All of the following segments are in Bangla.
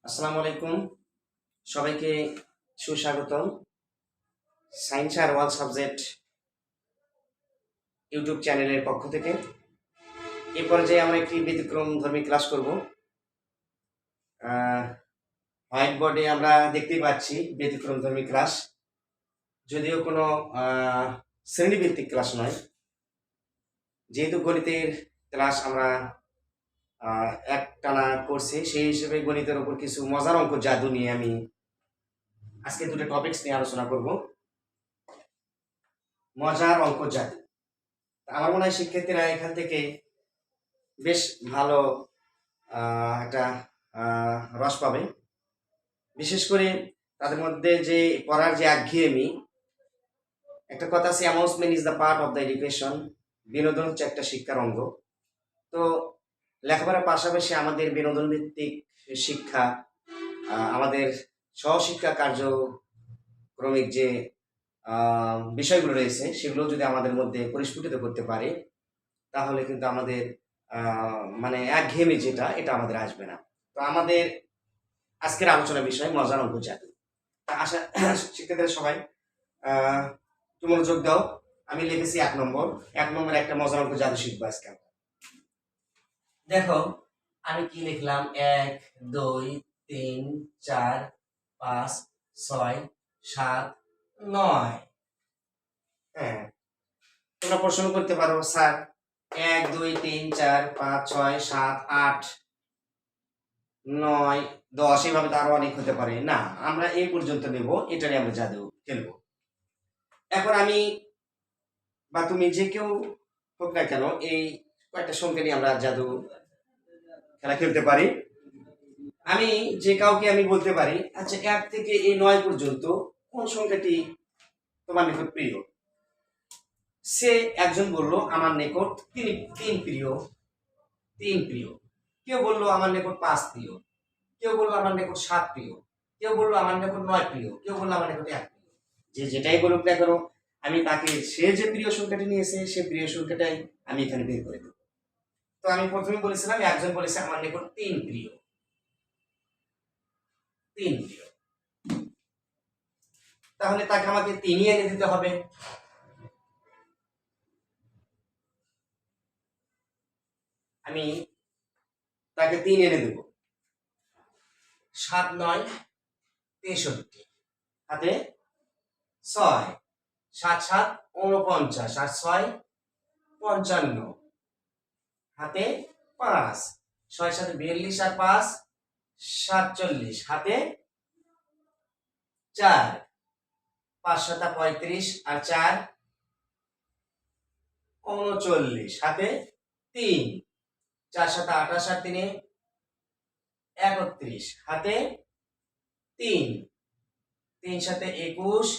আসসালামু আলাইকুম, সবাইকে সুস্বাগতম। সায়েন্স আর ওয়াল সাবজেক্ট ইউটিউব চ্যানেলের পক্ষ থেকে এই পর্যায়ে আমরা একটি ব্যতিক্রম ধর্মী ক্লাস করব। হোয়াইট বোর্ডে আমরা দেখতেই পাচ্ছি ব্যতিক্রম ধর্মী ক্লাস, যদিও কোনো শ্রেণীভিত্তিক ক্লাস নয়। যেহেতু গণিতের ক্লাস আমরা একটানা করছি, সেই হিসেবে গণিতের উপর কিছু মজার অঙ্ক জাদু নিয়ে আমি আজকে দুটো টপিকস নিয়ে আলোচনা করব। মজার অঙ্ক জাদু, আমার মনে হয় শিক্ষার্থীরা এখান থেকে বেশ ভালো একটা রস পাবে। বিশেষ করে তাদের মধ্যে যে পড়ার যে একঘেয়েমি, একটা কথা আছে, amusement is the part of the education. বিনোদন হচ্ছে একটা শিক্ষার অঙ্গ। তো লেখাপড়ার পাশাপাশি আমাদের বিনোদন ভিত্তিক শিক্ষা, আমাদের সহশিক্ষা কার্যক্রমিক যে বিষয়গুলো রয়েছে, সেগুলো যদি আমাদের মধ্যে পরিস্ফুটিত করতে পারে, তাহলে কিন্তু আমাদের মানে একঘেয়েমি যেটা, এটা আমাদের আসবে না। তো আমাদের আজকের আলোচনার বিষয় মজার অঙ্ক জাদু। আশা শিক্ষার্থীরা সবাই একটু মনোযোগ দাও। আমি লিখেছি 1 নম্বর একটা মজার অঙ্ক জাদু শিখবো আজকে। দেখো আমি কি লিখলাম, 1 2 3 4 5 6 7 9। হ্যাঁ, তোমরা প্রশ্ন করতে পারো, স্যার 1 2 3 4 5 6 7 8 9 10 এইভাবে তো আরো অনেক হতে পারে না। আমরা এই পর্যন্ত নেব, এটা নিয়ে আমরা জাদু খেলবো। এখন আমি বা তুমি যে কেউ হোক না কেন, এই কয়েকটা সংখ্যা নিয়ে আমরা জাদু খেলা খেলতে পারি। আমি যে কাউকে আমি বলতে পারি, আচ্ছা 1 থেকে এই 9 পর্যন্ত কোন সংখ্যাটি তোমার নিকট প্রিয়। সে একজন বলল আমার নিকট 3 প্রিয়, 3 প্রিয়। কেউ বললো আমার নিকট 5 প্রিয়, কেউ বললো আমার নিকট 7 প্রিয়, কেউ বললো আমার নিকট 9 প্রিয়, কেউ বললো আমার নিকট 1 প্রিয়। যে যেটাই বলুক না কেন, আমি তাকে সে যে প্রিয় সংখ্যাটি নিয়েছে, সে প্রিয় সংখ্যাটাই আমি এখানে বের করে দেব। তো আমি প্রথমে বলেছিলাম, একজন বলেছে আমার নিকট 3 প্রিয়, 3 প্রিয়। তাহলে তাকে আমাকে 3ই এনে দিতে হবে। আমি তাকে 3 এনে দেব। 7 9 63, হাতে 6, 7 7 49, আর 6 55, হাতে 5, 6 7 42, আর 5 47, হাতে 4, 5 7 35, আর 4 39, হাতে 3, 4 7 28, আর 3 31, হাতে 3, 3 7 21,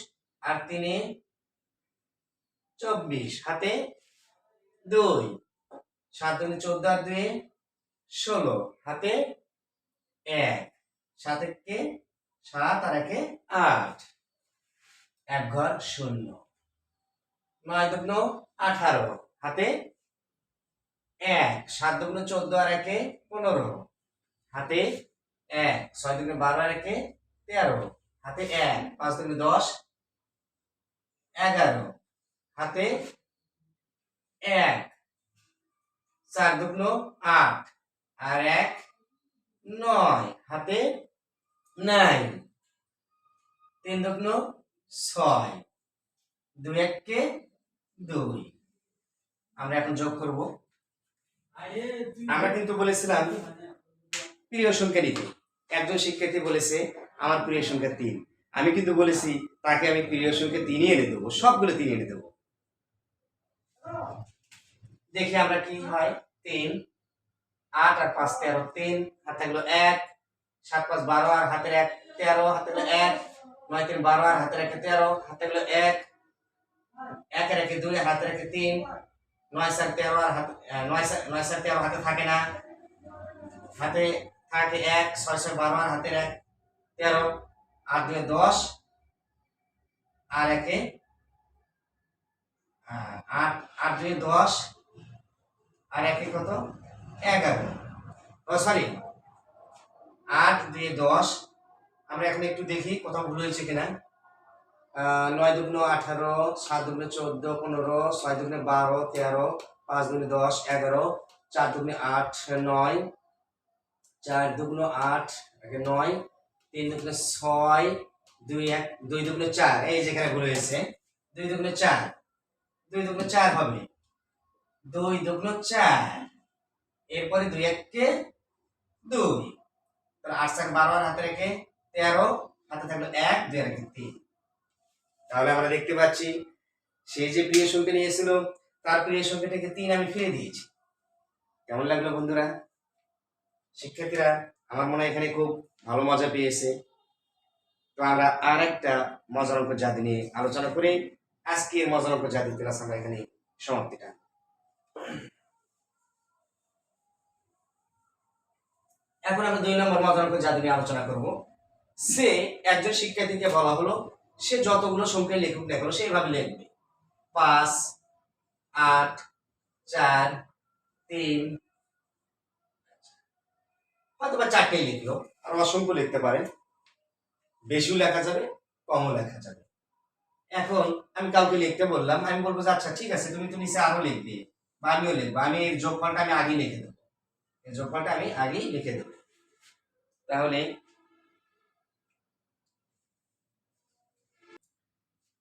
আর 3 24, হাতে 2, 7 2 14, আর 2 16, হাতে 1, 7 1 7, আর 1 8, এক ঘর শূন্য। 9 2 18, হাতে 1, 7 2 14, আর 1 15, হাতে 1, 6 2 12, আর 1 13, হাতে 1, 5 2 10 11, হাতে 1, 4 2 8, আর 1 9, হাতে 9, 3 2 6, 2 1 2। আমরা এখন যোগ করব। আমরা কিন্তু বলেছিলাম প্রিয় সংখ্যা নিতে। একজন শিক্ষার্থী বলেছে আমার প্রিয় সংখ্যা 3, আমি কিন্তু বলেছি তাকে আমি প্রিয় সংখ্যা 3ই এনে দেবো, সবগুলো 3 এনে দেবো। দেখি আমরা কি হয়। 3 8 আর 5 13, 3 হাতে থাকলো 1, 7 5 12, আর হাতের 1 13, হাতে থাকলো 1, 9 3 12, আর হাতের 1 13, হাতে থাকলো 1, 1 এর 1 2, হাতের 1 3, 9 4 13, আর হাতে 9 4 13, হাতে থাকে না, হাতে থাকে 1, 6 6 12, আর হাতের 1 13, 8 2 10, আর 1 8 8 2 10, আর 1 কত 11। ও সরি, 8 2 10। আমরা এখন একটু দেখি কোথাও ভুল হয়েছে কিনা। 9 দুগুণ 18, 7 দুগুণ 14, 15, 6 দুগুণ 12, 13, 5 দুগুণ 10, 11, 4 দুগুণ 8, 9, 4 দুগুণ 8, 9, 3 দুগুণ 6, 2 দুগুণ 4। এই যেখানে ভুল হয়েছে, 2 দুগুণ 4, 2 দুগুণ 4 হবে, 2 দুগুণ 4। এরপরে 2 1 2, তাহলে 8 4 12 আর হাতে রেখে 13, হাতে থাকলো 1, 2 আর 3। তাহলে আমরা দেখতে পাচ্ছি সে যে প্রিয় সংখ্যা নিয়েছিল তার প্রিয় সংখ্যাটাকে 3 আমি ফিরে দিয়েছি। কেমন লাগলো বন্ধুরা? শিক্ষার্থীরা আমার মনে হয় এখানে খুব ভালো মজা পেয়েছে। তো আমরা আর একটা মজার অঙ্ক জাতি নিয়ে আলোচনা করে আজকের মজার অঙ্ক জাতি ক্লাস আমরা এখানে সমাপ্তিটা। এখন আমরা 2 নম্বর মজার অঙ্ক জাতি নিয়ে আলোচনা করব। সে একজন শিক্ষার্থীকে বলা হলো সে যতগুলো সংখ্যা লেখুক না কেন সে এভাবে লিখবে 5 8 4 3, হয়তো বা 4টেই লিখলো, আর অসংখ্য লিখতে পারে, বেশিও লেখা যাবে কমও লেখা যাবে। এখন আমি কাউকে লিখতে বললাম, আমি বলবো যে আচ্ছা ঠিক আছে তুমি তো নিচে আরো লিখবে বা আমিও লিখবো, আমি এর যোগফলটা আমি আগেই লিখে দেবো, এর যোগফলটা আমি আগেই লিখে দেবো। তাহলে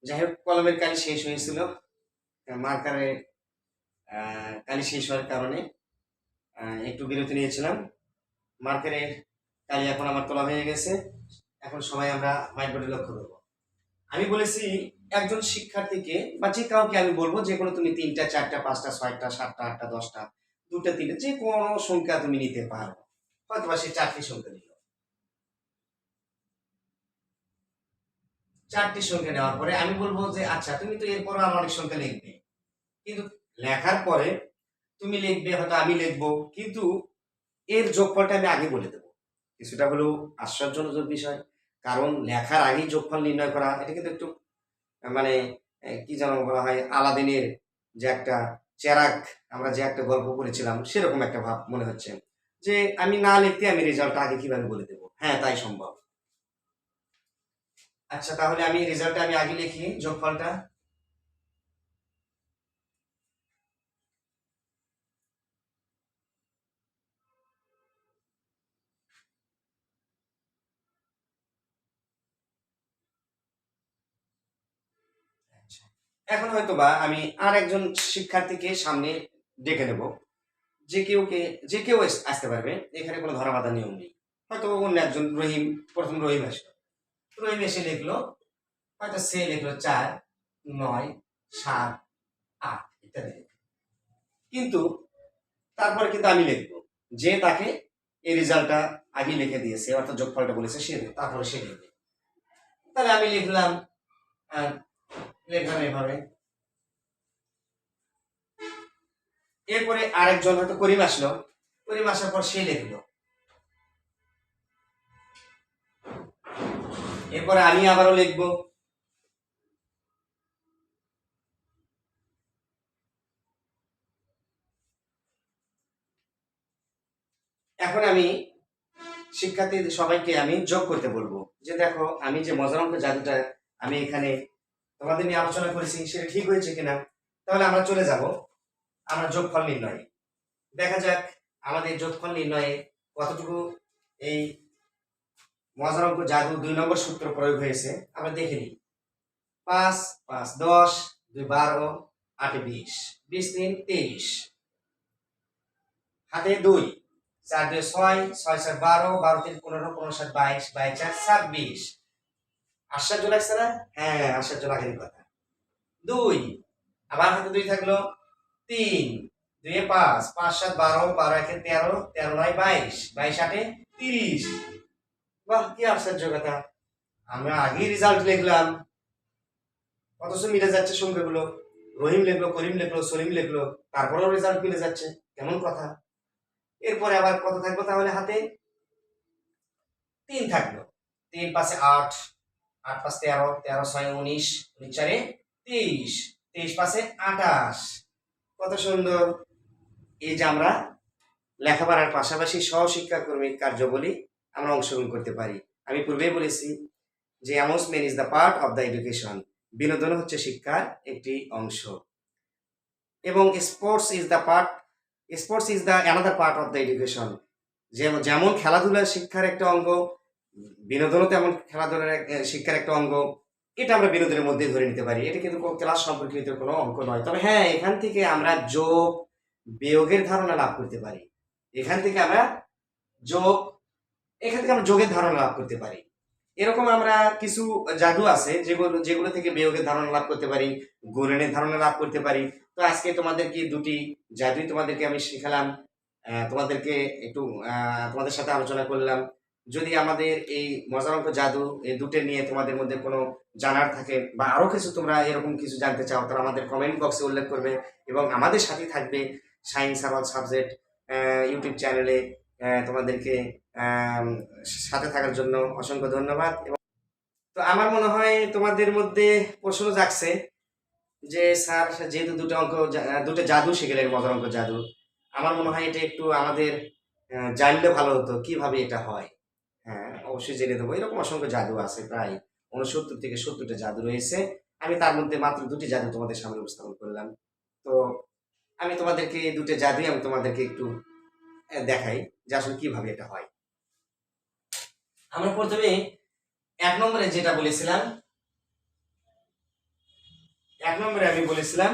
যাই হোক কলমের কালি শেষ হয়েছিল, মার্কারের কালি শেষ হওয়ার কারণে একটু বিরতি নিয়েছিলাম। মার্কারের কালি এখন আমার তোলা হয়ে গেছে। এখন সবাই আমরা হোয়াইট বোর্ডে লক্ষ্য করবো। আমি বলেছি একজন শিক্ষার্থীকে বা যে কাউকে আমি বলবো যে কোনো তুমি 3টা 4টা 5টা 6টা 7টা 8টা 10টা 2টা 3টা যে কোনো সংখ্যা তুমি নিতে পারো, হয়তো বা সে 4টি সংখ্যা নিল। 4টি সংখ্যা নেওয়ার পরে আমি বলবো যে আচ্ছা তুমি তো এরপরও আর অনেক সংখ্যা লিখবে, কিন্তু লেখার পরে তুমি লিখবে, হয়তো আমি লিখবো, কিন্তু এর যোগফলটা আমি আগে বলে দেবো। কিছুটা হলেও আশ্চর্যজনক বিষয়, কারণ লেখার আগেই যোগফল নির্ণয় করা এটা কিন্তু একটু মানে কি যেন বলা হয় আলাদিনের যে একটা চেরাগ, আমরা যে একটা গল্প করেছিলাম সেরকম একটা ভাব মনে হচ্ছে যে আমি না লিখতে আমি রেজাল্ট আগে কিভাবে বলে দেবো। হ্যাঁ তাই সম্ভব। আচ্ছা তাহলে আমি রেজাল্টটা আমি আগে লিখি যোগফলটা। এখন হয়তো বা আমি আর একজন শিক্ষার্থীকে সামনে ডেকে নেব, যে কেউ আসতে পারবে, এখানে কোনো ধরা বাঁধা নিয়ম নেই। হয়তো অন্য একজন রহিম, প্রথম রহিম আসলো, রহিম এসে লিখলো, হয়তো সে লিখলো 4 9 7 8 ইত্যাদি, কিন্তু তারপরে কিন্তু আমি লিখবো যে তাকে এই রেজাল্টটা আগে লিখে দিয়েছে, অর্থাৎ যোগফলটা বলেছে সে, তারপরে সে লিখবে। তাহলে আমি লিখলাম, লিখলাম এভাবে। এরপরে আরেকজন হয়তো করিম আসলো, করিম আসার পর সে লিখলো, এরপরে আমি আবারও লিখবো। এখন আমি শিক্ষার্থীদের সবাইকে আমি যোগ করতে বলবো যে দেখো আমি যে মজার অঙ্ক জাদুটা আমি এখানে তোমাদের নিয়ে আলোচনা করেছি সেটা ঠিক হয়েছে কিনা। তাহলে আমরা চলে যাব আমরা যোগফল নির্ণয়ে। দেখা যাক আমাদের যোগফল নির্ণয়ে কতটুকু এই মজার অঙ্ক জাদু 2 নম্বর সূত্র প্রয়োগ হয়েছে আমরা দেখে নিই। 5 5 10, 2 12, 8 20, 20 3 23, হাতে 2, 4 2 6, 6 4 12, 12 3 15, 15 7 22, 22 4 26। আশ্চর্য লাগছে না? হ্যাঁ আশ্চর্য লাগেনি কথা। 2 আবার হাতে 2 থাকলো, 3 2 5, 5 7 12, 12 1 13, 13 9 22, 22 8 30। বাহ কি আশ্চর্য কথা, আমরা আগেই রেজাল্ট লিখলাম অথচ মিলে যাচ্ছে সংখ্যাগুলো। রহিম লিখলো, করিম লিখলো, সলিম লিখলো, তারপরেও রেজাল্ট মিলে যাচ্ছে, কেমন কথা। এরপরে আবার কত থাকলো তাহলে হাতে? 3 থাকলো, 3 5 8, 8 5 13, 13 6 19, 19 4 23, 23 5 28। কত সুন্দর। এই যে আমরা লেখাপড়ার পাশাপাশি সহশিক্ষাকর্মী কার্যাবলী আমরা অংশগ্রহণ করতে পারি। আমি পূর্বেই বলেছি যে amusement is the part of the education, বিনোদন হচ্ছে শিক্ষার একটি অংশ, এবং sports is the another part of the education. যেমন যেমন খেলাধুলা শিক্ষার একটা অঙ্গ, বিনোদনও তেমন খেলাধুলার শিক্ষার একটা অঙ্গ। এটা আমরা বিনোদনের মধ্যে ধরে নিতে পারি, এটা কিন্তু কোনো ক্লাস সম্পর্কিত কোনো অঙ্ক নয়। তবে হ্যাঁ, এখান থেকে আমরা যোগ বিয়োগের ধারণা লাভ করতে পারি। এখান থেকে আমরা যোগের ধারণা লাভ করতে পারি। এরকম আমরা কিছু জাদু আছে যেগুলো থেকে বিয়োগের ধারণা লাভ করতে পারি, গুণনের ধারণা লাভ করতে পারি। তো আজকে তোমাদেরকে দুটি জাদুই তোমাদেরকে আমি শিখালাম, তোমাদেরকে একটু তোমাদের সাথে আলোচনা করলাম। যদি আমাদের এই মজার অঙ্ক জাদু এই দুটো নিয়ে তোমাদের মধ্যে কোনো জানার থাকে বা আরো কিছু তোমরা এরকম কিছু জানতে চাও, তারা আমাদের কমেন্ট বক্সে উল্লেখ করবে এবং আমাদের সাথে থাকবে। সায়েন্স আর অল সাবজেক্ট ইউটিউব চ্যানেলে তোমাদেরকে সাথে থাকার জন্য অসংখ্য ধন্যবাদ। তো আমার মনে হয় তোমাদের মধ্যে প্রশ্ন জাগছে যে স্যার যেহেতু দুটো জাদু শিখলেন, মজার অঙ্ক জাদু, আমার মনে হয় এটা একটু আমাদের জানলে ভালো হতো কিভাবে এটা হয়। হ্যাঁ, অবশ্যই জেনে দেবো। এরকম অসংখ্য জাদু আছে, প্রায় 69 থেকে 70টা জাদু রয়েছে। আমি তার মধ্যে মাত্র দুটি জাদু তোমাদের সামনে উপস্থাপন করলাম। তো আমি তোমাদেরকে এই দুটো জাদুই আমি তোমাদেরকে একটু দেখাই যে আসলে কিভাবে এটা হয়। আমরা প্রথমে 1 নম্বরে যেটা বলেছিলাম, 1 নম্বরে আমি বলেছিলাম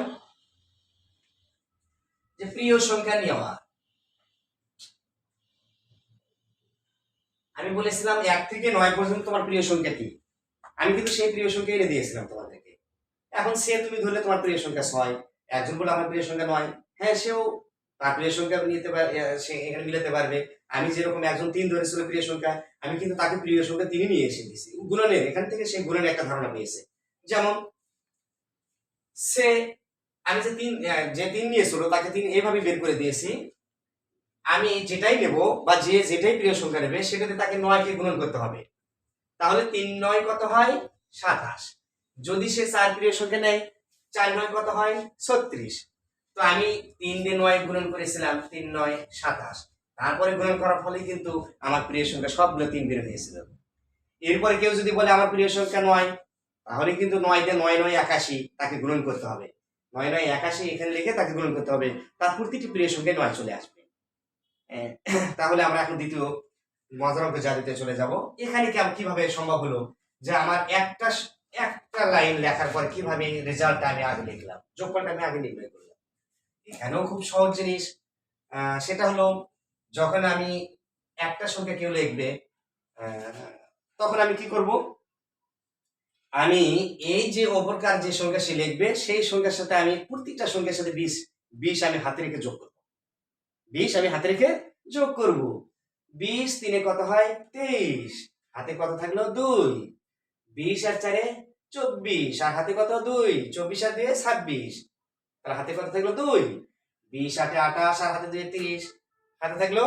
যে প্রিয় সংখ্যা নেওয়া। আমি বলেছিলাম 1 থেকে 9 পর্যন্ত তোমার প্রিয় সংখ্যা কি। আমি কিন্তু সেই প্রিয় সংখ্যা এনে দিয়েছিলাম তোমাদেরকে। এখন তুমি ধরলে তোমার প্রিয় সংখ্যা 6, একজন বলে আমার প্রিয় সংখ্যা 9, হ্যাঁ সেও তার প্রিয় সংখ্যা নিতে পারে, সে এখানে মিলাতে পারবে। আমি যেরকম একজন 3 ধরেছিল প্রিয় সংখ্যা, আমি কিন্তু তাকে প্রিয় সংখ্যা 3 নিয়ে এসে দিয়েছি গুণনের। এখান থেকে সে গুণনের একটা ধারণা পেয়েছে। যেমন সে আমি যে 3 নিয়েছিল তাকে 3 এইভাবে বের করে দিয়েছি। আমি যেটাই নেব বা যেটাই প্রিয় সংখ্যা নেবে সেটাতে তাকে 9 কে গুণন করতে হবে। তাহলে 3 9 কত হয়? 27। যদি সে 4 প্রিয় সংখ্যা নেয়, 4 9 কত হয়? 36। তো আমি 3 দিয়ে 9 গুণন করেছিলাম, 3 9 27। তারপরে গুণন করার ফলে কিন্তু আমার প্রিয় সংখ্যা সবগুলো 3 বের হয়েছিল। এরপরে কেউ যদি বলে আমার প্রিয় সংখ্যা 9, তাহলে কিন্তু 9 দিয়ে 9 9 81, তাকে গুণন করতে হবে। 9 9 81 এখানে লিখে তাকে গুণন করতে হবে। তার প্রতিটি প্রিয় সংখ্যায় 9 চলে আসবে। তাহলে আমরা এখন দ্বিতীয় মজার অঙ্ক জাদুতে চলে যাব। এখানে কিভাবে সম্ভব হলো যে আমার একটা লাইন লেখার পর কিভাবে রেজাল্টটা আমি আগে লিখলাম, যোগফলটা আমি আগে নির্ণয় করলাম। এখানেও খুব সহজ জিনিস। সেটা হলো যখন আমি একটা সংখ্যা কেউ লিখবে, তখন আমি কি করব, আমি এই যে অপরকার যে সংখ্যা সে লিখবে সেই সংখ্যার সাথে আমি প্রত্যেকটা সংখ্যার সাথে 20 আমি হাতে রেখে যোগ করব। 20 আমি হাতে রেখে যোগ করব। 20 3 কত হয়? 23। হাতে কত থাকলো? 2। 20 আর 4 24, আর হাতে কত? 2। 24 আর 2 26, তাহলে হাতে কত থাকলো? 2। 20 8 28, আর হাতে 2 30, হাতে থাকলো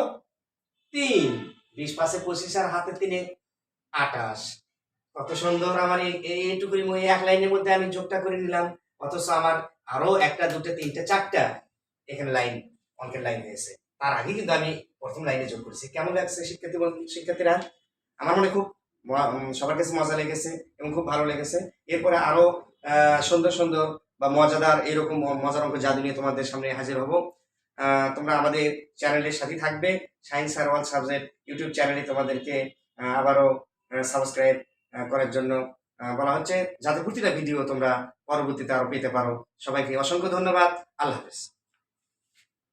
3। 20 5 25, আর হাতে 3 28। কত সুন্দর! আমার এইটুকুনি এক লাইনের মধ্যে আমি যোগটা করে নিলাম, অথচ আমার আরো 1 2 3 4 এখানে অঙ্কের লাইন হয়েছে। তার আগে কিন্তু আমি প্রথম লাইনে যোগ করেছি। কেমন লাগছে শিক্ষার্থীরা? আমার মনে খুব সবার কাছে মজা লেগেছে এবং খুব ভালো লেগেছে। এরপরে আরো সুন্দর সুন্দর বা মজাদার এরকম মজার অঙ্ক জাদু নিয়ে তোমাদের সামনে হাজির হব। তোমরা আমাদের চ্যানেলের সাথে থাকবে। সায়েন্স আর অল সাবজেক্ট ইউটিউব চ্যানেলে তোমাদেরকে আবারও সাবস্ক্রাইব করার জন্য বলা হচ্ছে, যাতে প্রতিটা ভিডিও তোমরা পরবর্তীতে আরো পেতে পারো। সবাইকে অসংখ্য ধন্যবাদ। আল্লাহ হাফেজ।